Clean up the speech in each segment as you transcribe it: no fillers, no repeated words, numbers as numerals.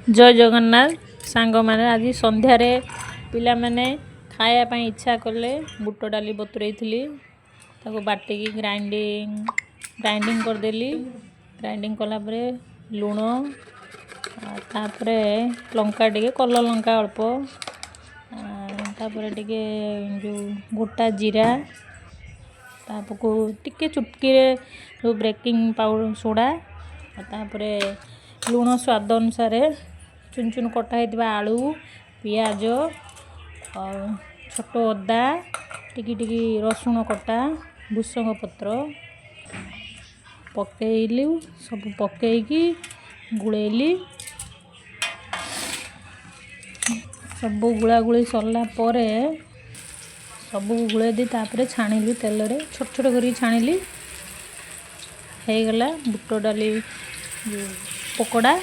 जय जगन्नाथ सांग मैंने आज संध्यार पिला माने खाया पाई इच्छा कले बुट डाली बतुरई थी बाटिकी ग्राइंडिंग करदेली। ग्राइंडिंग कलापर लुण तापर लंका टे कलर लंका अल्प तापर टे जो गोटा जीरा तापको टिके चुटकी जो बेकिंग पाउडर सोडा तापर लुण स्वाद अनुसार चुन चुन कटा होता आलू पियाज और छोट अदा टिकी टिकी रसुण कटा भूसंग पत्र पकईलु सब पकईकी गुड़ेली सब गुला गुड़ी सरला परे सब गुड़े दी तापर छाणिलु तेल रे छोट छोट करी छाणिली हो गला बुट डाली पकोड़ा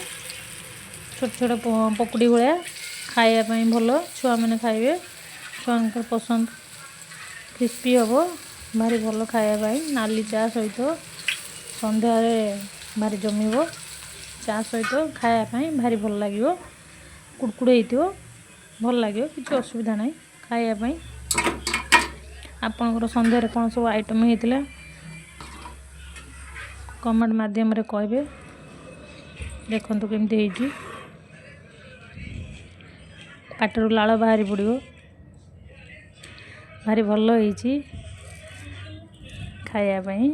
छोट छोट पकुड़ी भाया खायापाई भल छुआ मैंने खाइबे छुआ पसंद क्रिस्पी हम भारी भल खायापाई नाली चा सहित संध्यार भारी जमीब चा सहित खायापाई भारी भल लगे कुड़कुड़े हो भल लगे किसी असुविधा नहीं खायापाई। आपणकर संध्यार कौन सब आइटम होता कमेंट माध्यम रे कहबे देखंतु केमती होइची पाटरू लाल बाहरी पड़ो भारी भल होइची खाया पाई।